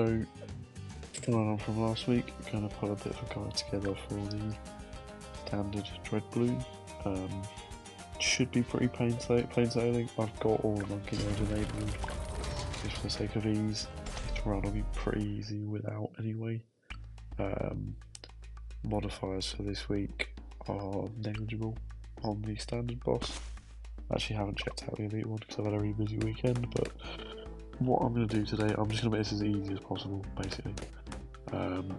So, following on from last week, I'm going to put a bit of a guide together for the standard Dreadbloon. Should be pretty plain sailing. I've got all the monkey modes enabled, just for the sake of ease. This run will be pretty easy without anyway. Modifiers for this week are negligible on the standard boss. I actually haven't checked out the elite one because I've had a really busy weekend, but what I'm going to do today, I'm just going to make this as easy as possible, basically. I'm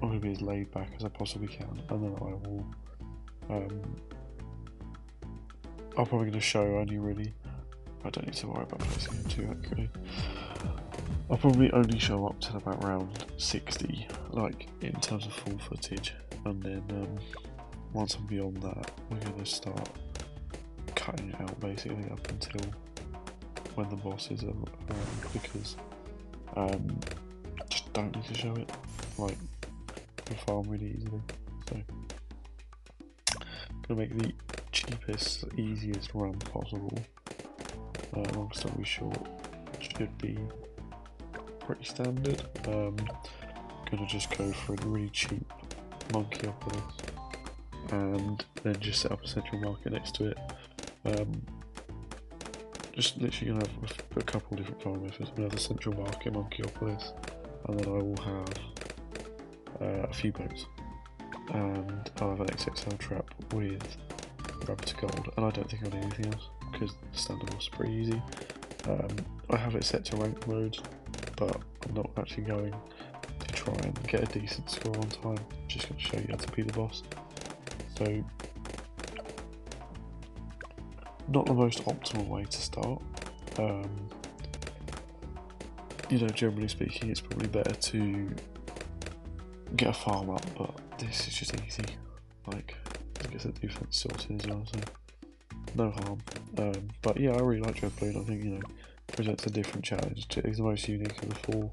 going to be as laid back as I possibly can, and then I'm probably going to show only really, I don't need to worry about placing it too accurately. I'll probably only show up till about round 60, like in terms of full footage, and then once I'm beyond that, we're going to start cutting it out basically up until when the boss is around, because just don't need to show it, like, you farm really easily. So I'm going to make the cheapest, easiest run possible. Long story short, should be pretty standard. Gonna just go for a really cheap monkey Monkeypolis and then just set up a central market next to it. Just literally gonna have a couple different farm methods. I'm gonna have the central market Monkeypolis, and then I will have a few boats, and I'll have an XXL trap with rubber to gold, and I don't think I'll need anything else because the standard was pretty easy. I have it set to rank mode, but I'm not actually going to try and get a decent score on time. I'm just going to show you how to be the boss. So, not the most optimal way to start. Generally speaking, it's probably better to get a farm up, but this is just easy. Like, I guess the defense sorted as well, so no harm. But yeah, I really like Dreadbloon. I think, presents a different challenge. It's the most unique of the four.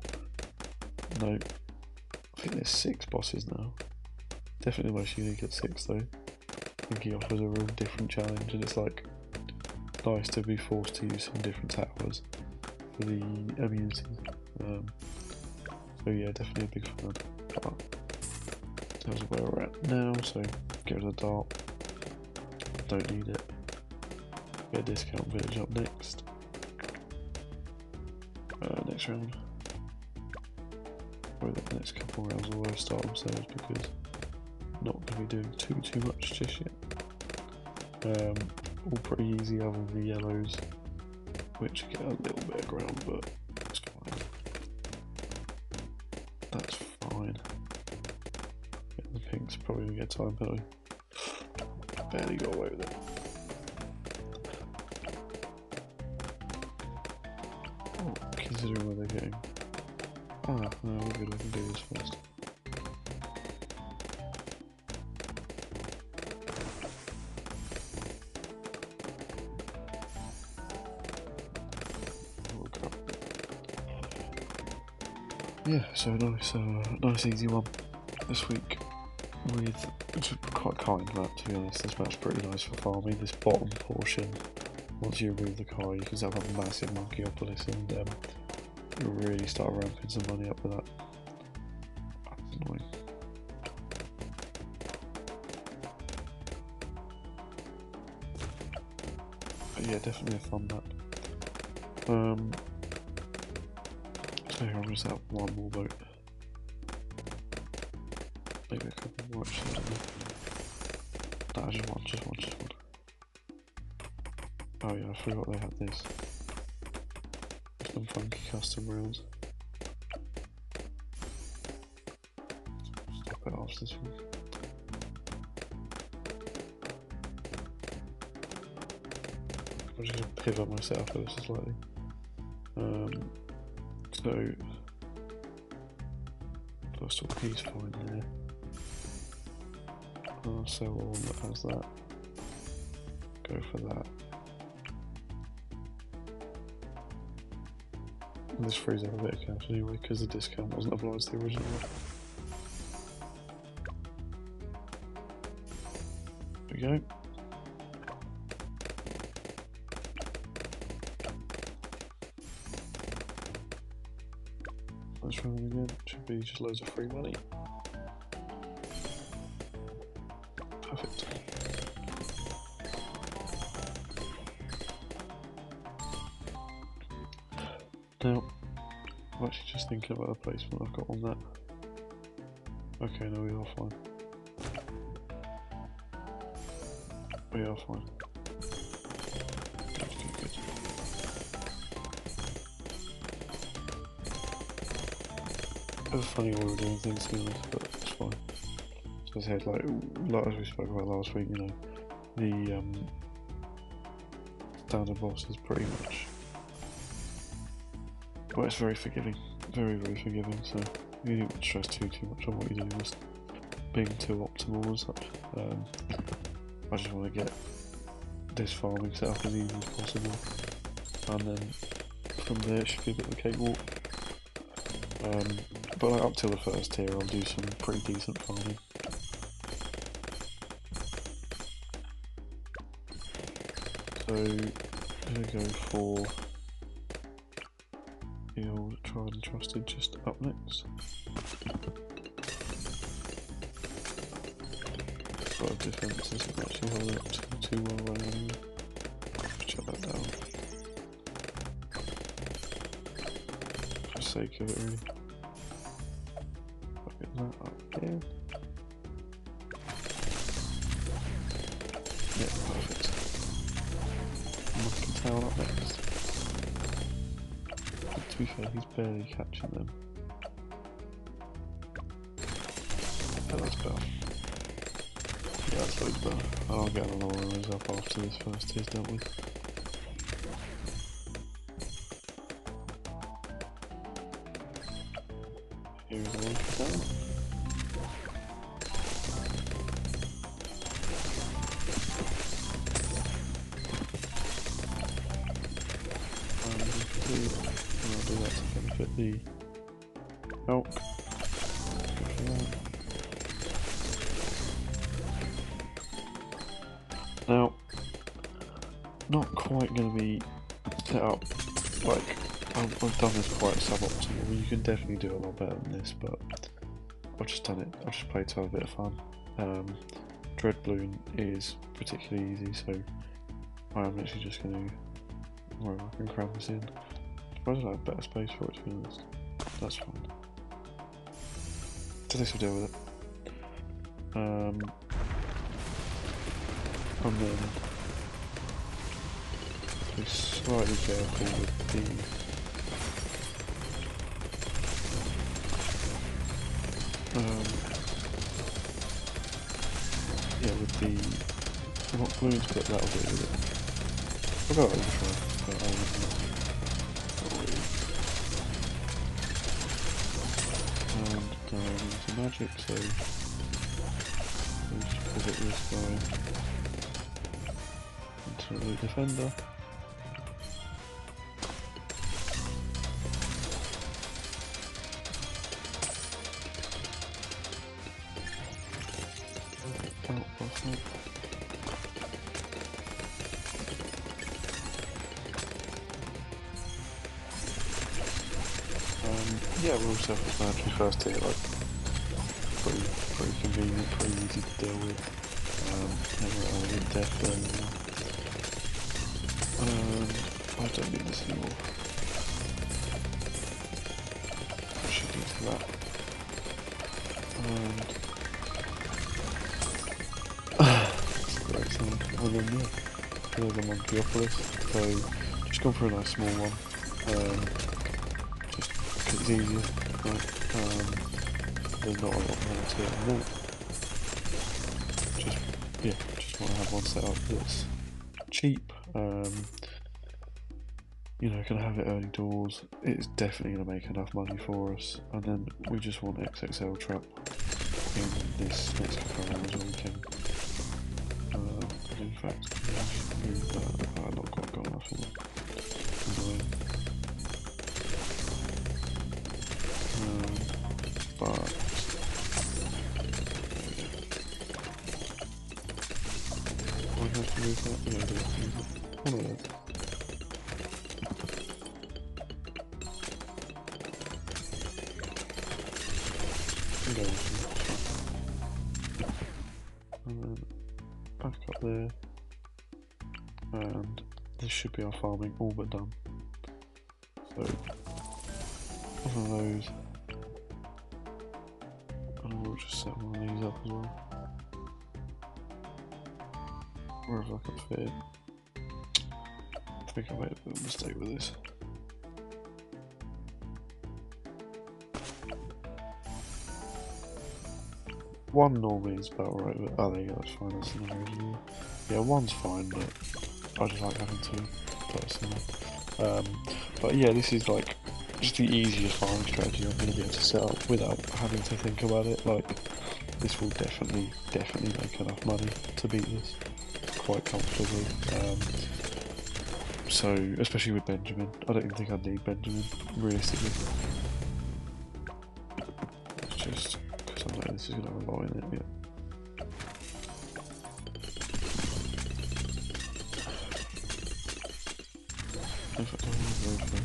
No, I think there's 6 bosses now. Definitely the most unique at 6 though. I think he offers a real different challenge, and it's like nice to be forced to use some different towers for the immunity. So yeah, definitely a big fan. But in terms of where we're at now, so get rid of the dart. Don't need it. Get a discount village up next. Next round. Probably the next couple of rounds will always start themselves because I'm not going to be doing too much just yet. All pretty easy other than the yellows, which get a little bit of ground, but it's fine. That's fine. Yeah, the pinks probably going to get time penalty. Barely got away with it. Oh, considering where they're getting. No, we're good, I can do this first. Yeah, so nice easy one this week. It's quite kind that, to be honest. This map's pretty nice for farming. This bottom portion, once you remove the car, you can set up a massive Monkeypolis and you really start ramping some money up with that. That's annoying. But yeah, definitely a fun map. So here I'm going to set up one more boat. Maybe a couple more actually, I don't know. No, just one. Oh yeah, I forgot they had this. Some funky custom rounds. Stop it after this one. I'm just going to pivot my setup ever so slightly. So first of all, he's fine there. I'll sell one that has that. Go for that. And this frees up a bit of cash anyway because the discount wasn't applied to the original one. There we go. Let's run again. Should be just loads of free money. Perfect. Now, I'm actually just thinking about the placement I've got on that. Okay, no, we are fine. We are fine. Good, good, good. It's funny when we're doing things to be honest, but it's fine. So as I said, like as we spoke about last week, you know, the standard boss is pretty much, well, it's very forgiving, very, very forgiving. So you don't stress too much on what you do, just being too optimal and such. I just want to get this farming set up as easy as possible, and then from there it should be a bit of a cakewalk. But like, up till the first tier I'll do some pretty decent farming. So I'm going to go for the old tried and trusted just up next. But our defense isn't actually holding up too well right now. Shut that down. For the sake of it really. Get that up again. Yeah, perfect. Monkey tail up next. But to be fair, he's barely catching them. Yeah, that's better. Yeah, that's loads better. I'll get another one of those up after this first tier's dealt with. Here's the monkey tail. And I'll do that to benefit the elk. Now, not quite going to be set up, like, I've done this quite suboptimal. You can definitely do a lot better than this, but I've just done it. I've just played to have a bit of fun. Dreadbloon is particularly easy, so I'm actually just going to, well, I can cram this in. I suppose I have better space for it, to be honest. That's fine. So this will deal with it. And then be slightly careful with the yeah, with the not balloons, but that'll do with it. I'll go over try, but not really. And into magic, so we'll just pivot this guy into the defender. Yeah, we're also self-explanatory first here, like pretty convenient, pretty easy to deal with. Never elegant death anymore. I don't need this anymore. I should use that. That's a great sound. And then yeah, there's a Monkeyopolis. So just gone for a nice small one. Just it's easier, right? There's not a lot more to it than that. Just want to have one set up that's cheap. You know, can have it early doors. It's definitely going to make enough money for us, and then we just want XXL trap in this next couple of rounds where we can. In fact, move that. I've not quite got enough in it. But I have to move that. Yeah, I do. One of those. Go and then back up there, and this should be our farming all but done. So one of those, and we'll just set one of these up as well, wherever I can fit it. I think I made a bit of a mistake with this. One normally is about right, but oh, there you go, that's fine. That's another review. Yeah, one's fine, but I just like having two personally. But yeah, this is like just the easiest farming strategy I'm going to be able to set up without having to think about it. Like, this will definitely make enough money to beat this quite comfortably. So, especially with Benjamin, I don't even think I'd need Benjamin realistically. It's just because I know this is going to have a lot in it. Yeah. In fact, I want to go for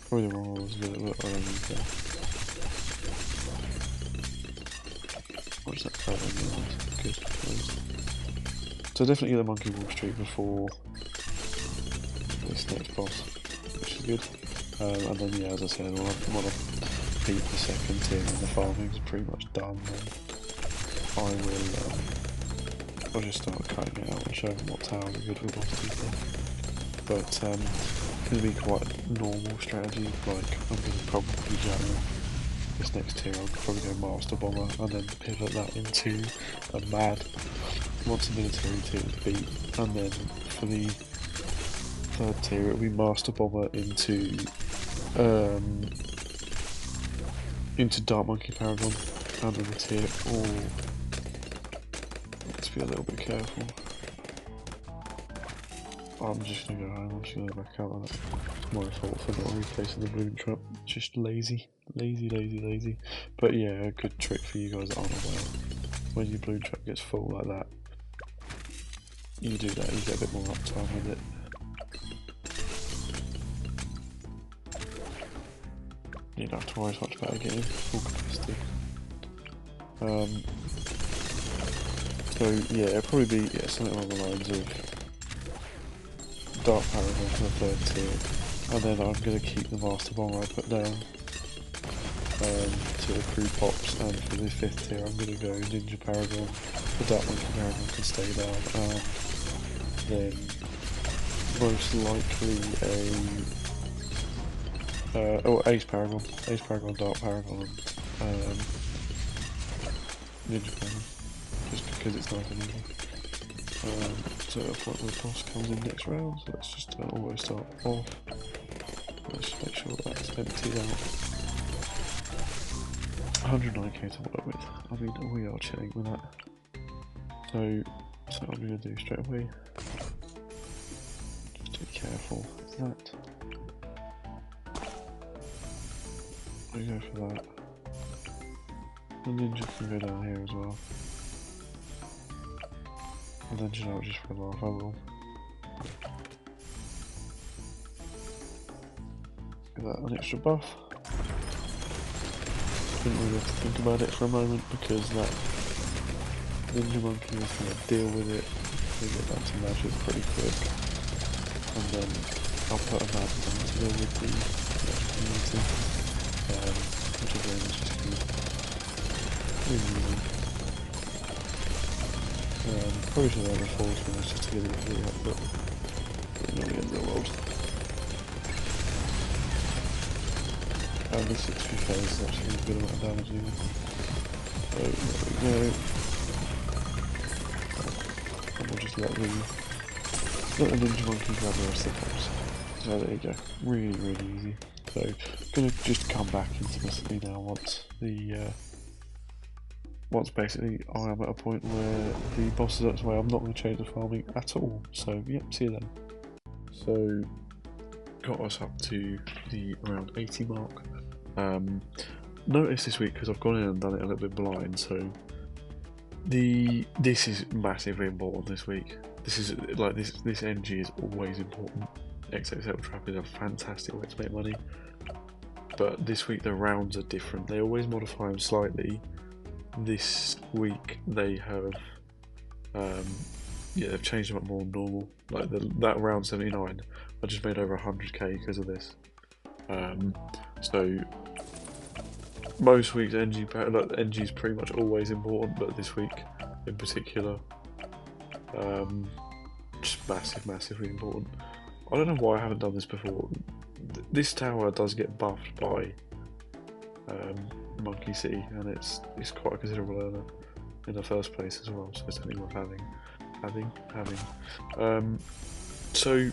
probably the wrong one was a little bit orange there. What's that colour? Good. So definitely get the Monkey Wall Street before this next boss, which is good. And then yeah, as I said, when I beat the second tier and the farming's pretty much done, then I will I'll just start cutting it out and showing what towers are good for boss people. But it's going to be quite a normal strategy. Like, I'm going to probably go this next tier, I'll probably go Master Bomber and then pivot that into a Mad once the military tier is beat, and then for the third tier it'll be Master Bomber into Dark Monkey Paragon and then the tier, or let's be a little bit careful. I'm just gonna go home, I'm just gonna go back out on it. It's my fault for not replacing the balloon trap. Just lazy. But yeah, a good trick for you guys that aren't aware. When your balloon trap gets full like that, you do that, you get a bit more uptime with it. You don't have to worry as much about getting full capacity. So yeah, it'll probably be something along the lines of Dark Paragon for the third tier, and then I'm going to keep the Master Bomber I put down to accrue pops, and for the fifth tier I'm going to go Ninja Paragon, the Dark Monkey Paragon can stay down, and then most likely Ace Paragon, Dark Paragon, and Ninja Paragon, just because it's nice and easy. So that's what the boss comes in next round, so let's just always start off. Let's just make sure that's emptied out. 109k to work with. I mean, we are chilling with that. So what I'm going to do straight away, just be careful with that. We go for that. The ninja can go down here as well. And then, you know, just for a laugh, I will. Give that an extra buff. Didn't really have to think about it for a moment because that Ninja Monkey is going to deal with it. We get back to magic pretty quick. And then I'll put a Mad down to deal with the magic community. Which again is just good. Really easy. Probably should have a false one just to get it really up, but not the end of the world. And the 60 phase is actually a good amount of damage even. So there we go. And we'll just let the Ninja Monkey grab the rest of the pops. So there you go. Really easy. So gonna just come back intermittently now once basically I am at a point where the boss is up to where I'm not going to change the farming at all. So yep, see you then. So got us up to the around 80 mark. Notice this week, because I've gone in and done it a little bit blind, so this is massively important this week. This is like this NG is always important. XXL trap is a fantastic way to make money, but this week the rounds are different. They always modify them slightly. This week they have, yeah, they've changed them up more normal. Like that round 79, I just made over 100k because of this. So most weeks NG is pretty much always important, but this week in particular, just massively important. I don't know why I haven't done this before. This tower does get buffed by Monkey City, and it's quite a considerable earner in the first place as well, so it's definitely worth having. So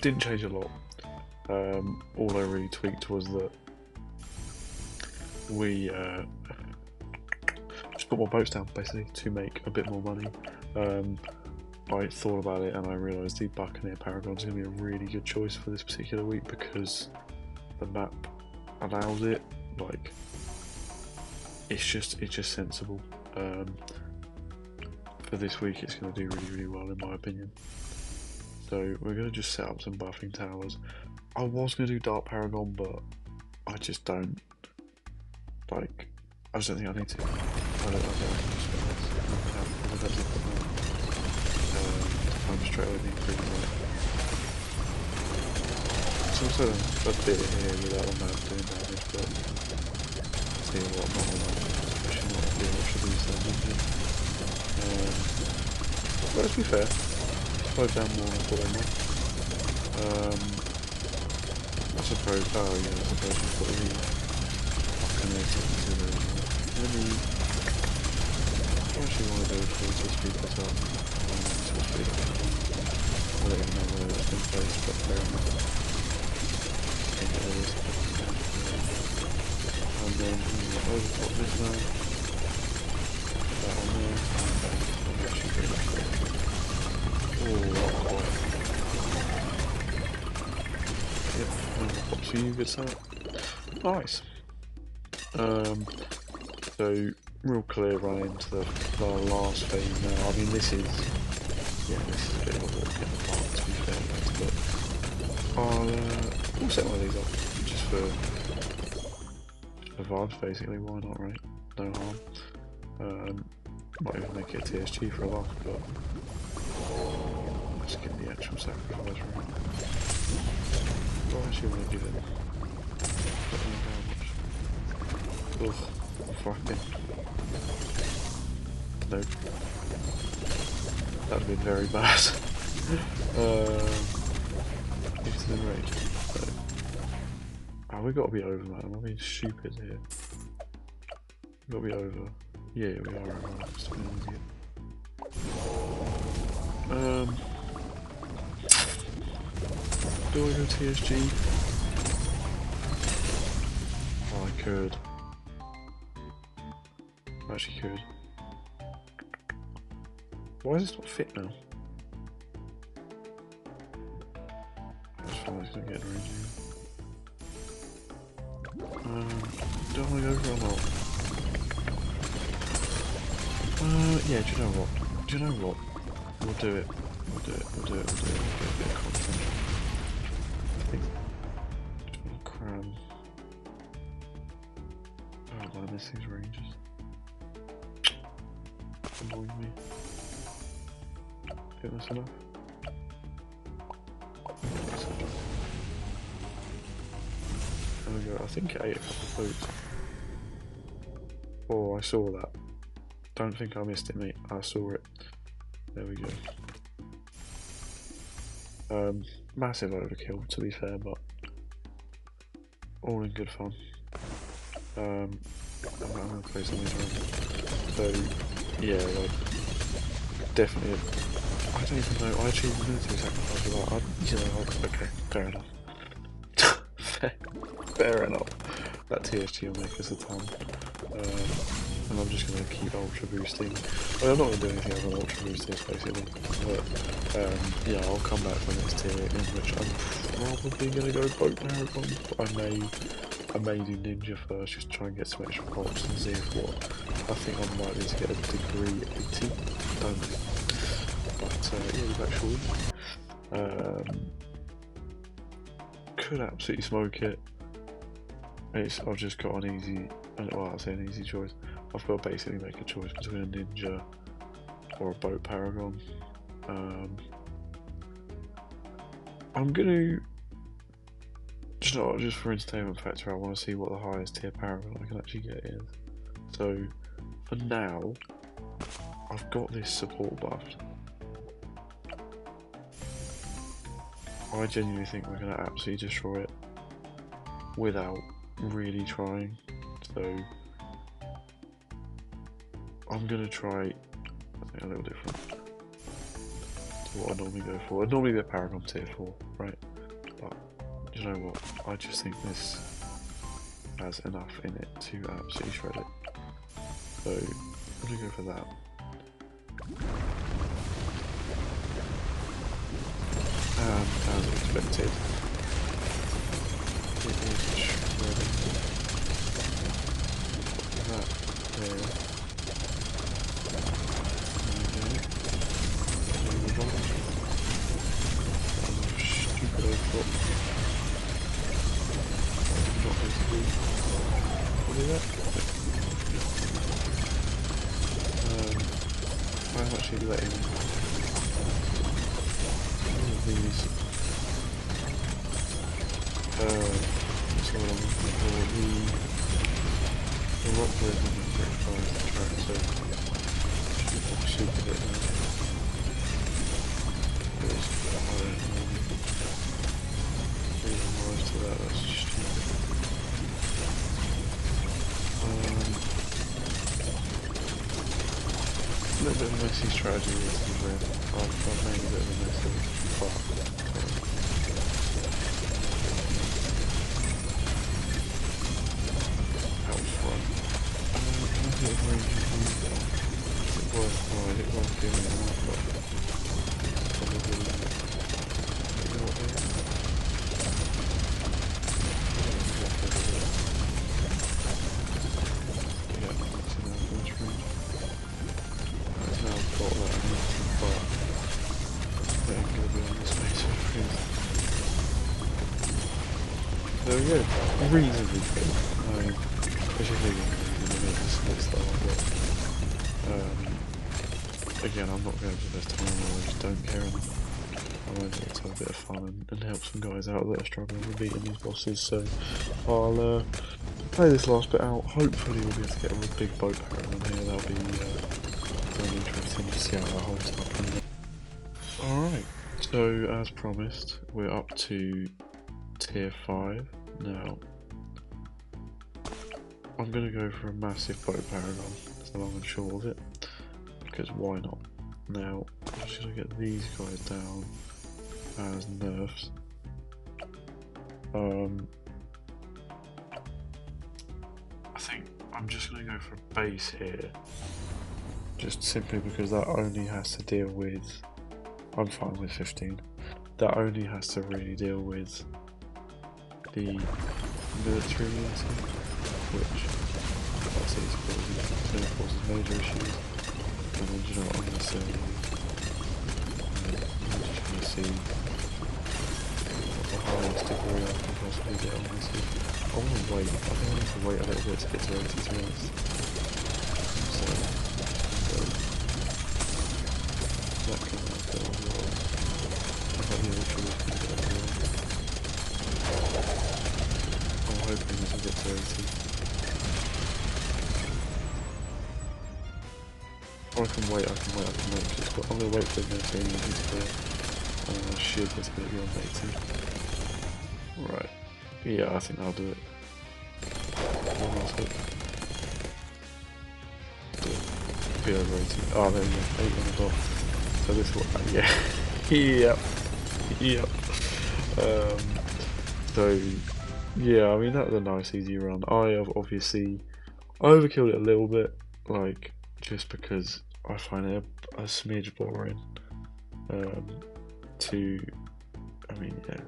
didn't change a lot. All I really tweaked was that we just put more boats down basically to make a bit more money. I thought about it and I realised the Buccaneer Paragon is going to be a really good choice for this particular week because the map allows it. Like, it's just sensible. For this week, it's going to do really well in my opinion. So we're going to just set up some buffing towers. I was going to do Dark Paragon, but I just don't. Like, I just don't think I need to. I don't think I can just spend this. I'm straight away being pretty right. It's also a bit here without a map doing damage, but see what normal damage, especially not if you should use damage. But let's be fair, slow down more than I thought I might. I suppose, oh yeah, I suppose you've got the Buccaneer to let me actually want to go for to speed this up. I don't even know whether that's in place, but fair enough. I think it is. And then overclock this now. That on there. And then actually pretty much great. Oh, yep, overclock for you, good start. Nice. So real clear run into the last phase now. I mean, this is a bit of a walk in the park to be fair, but we'll set one of these up just for vibes basically. Why not, right? No harm. Might even make it a TSG for a laugh, but let's get the actual sacrifice right. I actually want to give it. I don't know how much. Ugh, fucking. Nope. That would have been very bad. It's in rage. So. Oh, we've got to be over, man. I'm being stupid here. We've got to be over. Yeah, we are over. It's been easier. Do I go TSG? Oh, I could. I actually could. Why is this not fit now? That's fine, it's gonna get in range here. Do I want to go for it or not? Yeah, do you know what? Do you know what? We'll do it. We'll get a bit of content. I think. Just want to cram. Oh man, this thing's ranges. Annoying me. Think that's enough? There we go, I think it ate a couple of foods. Oh, I saw that. Don't think I missed it, mate. I saw it. There we go. Massive overkill, to be fair, but all in good fun. I'm gonna play something around. So, yeah, like, definitely. I don't even know. I achieved the military sacrifice with that. Okay, fair enough. Fair enough. That TSG will make us a ton. And I'm just going to keep ultra boosting. Well, I'm not going to do anything other than ultra boost this basically. But yeah, I'll come back when it's tier in which I'm probably going to go boat Paragon. I may do Ninja first, just try and get some extra points and see if what I think I'm likely to get a degree 80. Don't know. But yeah, we're back short. Could absolutely smoke it. I've just got an easy, well, I say an easy choice. I've got to basically make a choice between a ninja or a boat paragon. I'm gonna, just for entertainment factor, I want to see what the highest tier paragon I can actually get is. So for now, I've got this support buffed. I genuinely think we're gonna absolutely destroy it without really trying. So I'm gonna try something a little different to what I normally go for. I'd normally be a paragon tier 4, right? But you know what? I just think this has enough in it to absolutely shred it. So I'm gonna go for that. And as expected, it is shredding. That there. Stupid old foot. Not basically. What is that? I'm actually letting these what's what I'm looking for, the rock rhythm is pretty far off the track, so I'll shoot a bit now. There's I don't know reason why to that, that's stupid. A little bit of a messy strategy here, to be fair. I've made a bit of a mess of it, but that was fun. Is it worthwhile? Is it worth giving it an offer? Probably not. You know what it is? Yeah, it's in our first range. Now I've got that I need to, but it ain't going to be on this space of freeze. So yeah, reasonably good. Especially in the middle split style, but again, I'm not going to the best time, I just don't care, and I want to have a bit of fun and help some guys out that are struggling with beating these bosses, so I'll play this last bit out. Hopefully we'll be able to get a big boat paragon here, that'll be really interesting to see how that holds up. Alright, so as promised, we're up to tier 5 now. I'm going to go for a massive boat paragon, that's the long and short of it, because why not? Now, I'm just going to get these guys down as nerfs. I think I'm just going to go for a base here, just simply because that only has to deal with, I'm fine with 15, that only has to really deal with the military unity, which that's easy causes major issues. And then, you know what I'm going to say, I'm just trying to see what the highest degree I can possibly get on this. I want to wait, I think I need to wait a little bit to get to 80 to be honest. So that can help it as well. I got the other tools can get as well. I'm hoping this will get to 80. Or I can wait, cause I'm going to wait for the next energy to clear, and I should get to be on 80. Right, yeah, I think that'll do it. One last hit. Be over 80. Oh, there we go, 8 on the dot. So this one, yeah. Yep. So, yeah, I mean, that was a nice easy run. I have obviously overkilled it a little bit, like, just because I find it a smidge boring I mean, yeah.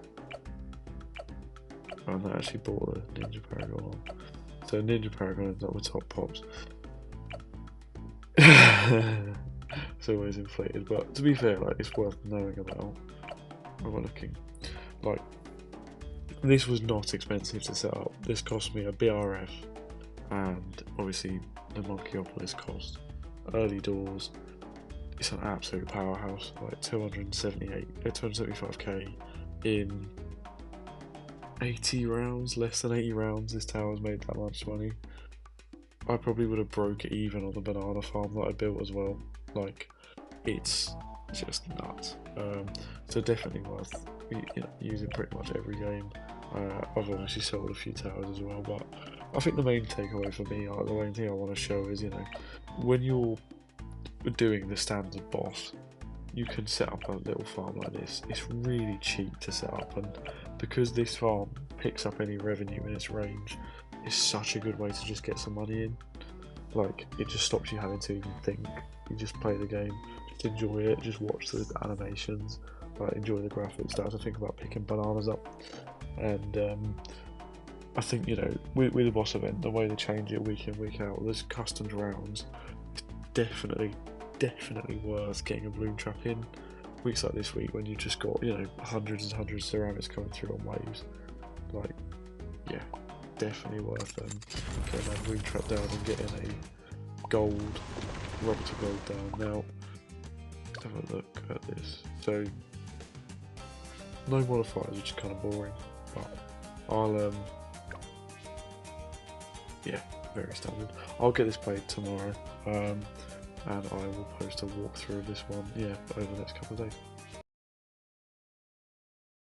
And I actually bought a Ninja Paragon on. So Ninja Paragon ends up with top pops. It's always inflated, but to be fair, like, it's worth knowing about. I'm not looking. Like, This was not expensive to set up. This cost me a BRF, and obviously the Monkeyopolis cost. Early doors, it's an absolute powerhouse, like 275k in 80 rounds, less than 80 rounds. This tower's made that much money. I probably would have broke even on the banana farm that I built as well. Like, it's just nuts. So definitely worth using pretty much every game. I've obviously sold a few towers as well, but I think the main takeaway for me, the main thing I want to show is, when you're doing the standard boss, you can set up a little farm like this. It's really cheap to set up, and because this farm picks up any revenue in its range, it's such a good way to just get some money in. Like, it just stops you having to even think. You just play the game, just enjoy it, just watch the animations, enjoy the graphics, don't have to think about picking bananas up. And I think, with the boss event, the way they change it week in, week out, there's customed rounds. It's definitely worth getting a balloon trap in. Weeks like this week, when you just got, hundreds and hundreds of ceramics coming through on waves. Like, yeah, definitely worth getting that balloon trap down and getting a gold, rock to gold down. Now, let's have a look at this. So, no modifiers, which is kind of boring, but I'll, yeah, very standard. I'll get this played tomorrow, and I will post a walkthrough of this one, over the next couple of days.